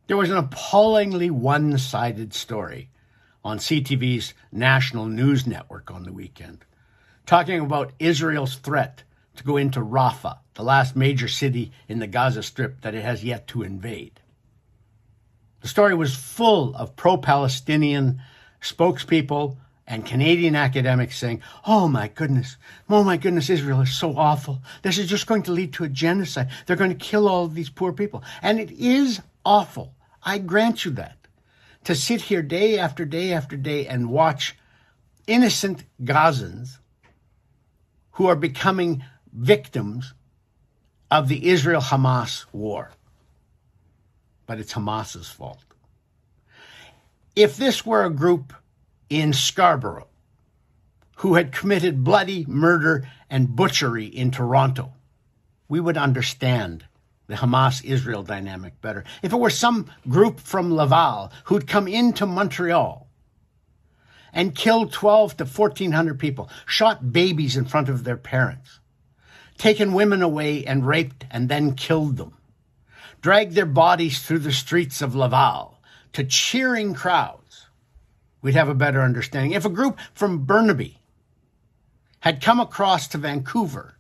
There was an appallingly one-sided story on CTV's national news network on the weekend, talking about Israel's threat to go into Rafah, the last major city in the Gaza Strip that it has yet to invade. The story was full of pro-Palestinian spokespeople and Canadian academics saying, oh my goodness, Israel is so awful. This is just going to lead to a genocide. They're going to kill all of these poor people. And it is awful. I grant you that. To sit here day after day after day and watch innocent Gazans who are becoming victims of the Israel-Hamas war. But it's Hamas's fault. If this were a group in Scarborough who had committed bloody murder and butchery in Toronto, we would understand the Hamas-Israel dynamic better. If it were some group from Laval who'd come into Montreal and killed 12 to 1,400 people, shot babies in front of their parents, taken women away and raped and then killed them, dragged their bodies through the streets of Laval to cheering crowds, we'd have a better understanding. If a group from Burnaby had come across to Vancouver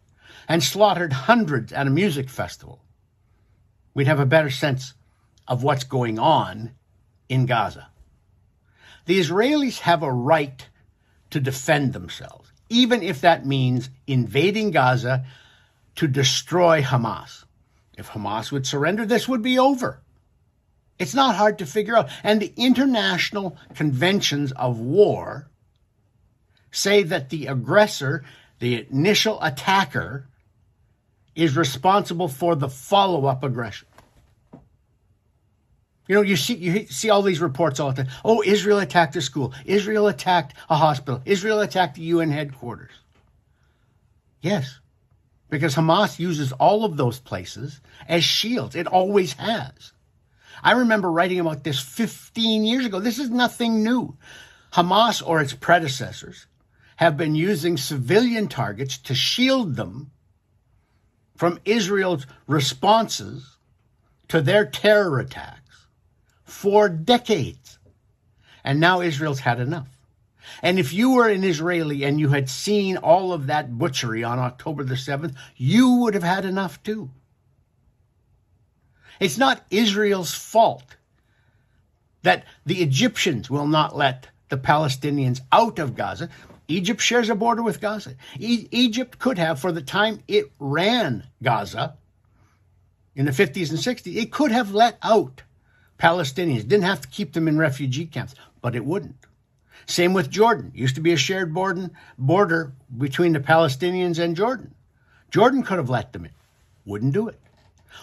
and slaughtered hundreds at a music festival, we'd have a better sense of what's going on in Gaza. The Israelis have a right to defend themselves, even if that means invading Gaza to destroy Hamas. If Hamas would surrender, this would be over. It's not hard to figure out. And the international conventions of war say that the aggressor, the initial attacker, is responsible for the follow-up aggression. You know, you see all these reports all the time. Oh, Israel attacked a school. Israel attacked a hospital. Israel attacked the UN headquarters. Yes, because Hamas uses all of those places as shields. It always has. I remember writing about this 15 years ago. This is nothing new. Hamas or its predecessors have been using civilian targets to shield them from Israel's responses to their terror attacks for decades. And now Israel's had enough. And if you were an Israeli and you had seen all of that butchery on October the 7th, you would have had enough too. It's not Israel's fault that the Egyptians will not let the Palestinians out of Gaza. Egypt shares a border with Gaza. Egypt could have, for the time it ran Gaza in the 50s and 60s, it could have let out Palestinians. Didn't have to keep them in refugee camps, but it wouldn't. Same with Jordan. Used to be a shared border between the Palestinians and Jordan. Jordan could have let them in. Wouldn't do it.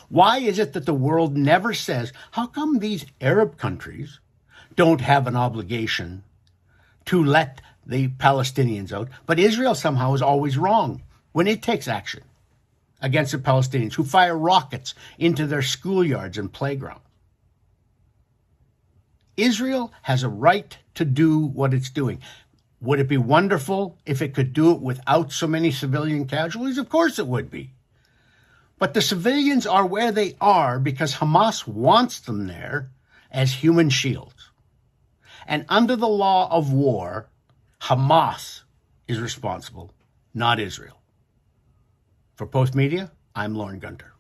Why is it that the world never says, how come these Arab countries don't have an obligation to let the Palestinians out, but Israel somehow is always wrong when it takes action against the Palestinians who fire rockets into their schoolyards and playgrounds? Israel has a right to do what it's doing. Would it be wonderful if it could do it without so many civilian casualties? Of course it would be. But the civilians are where they are because Hamas wants them there as human shields. And under the law of war, Hamas is responsible, not Israel. For Post Media, I'm Lorne Gunter.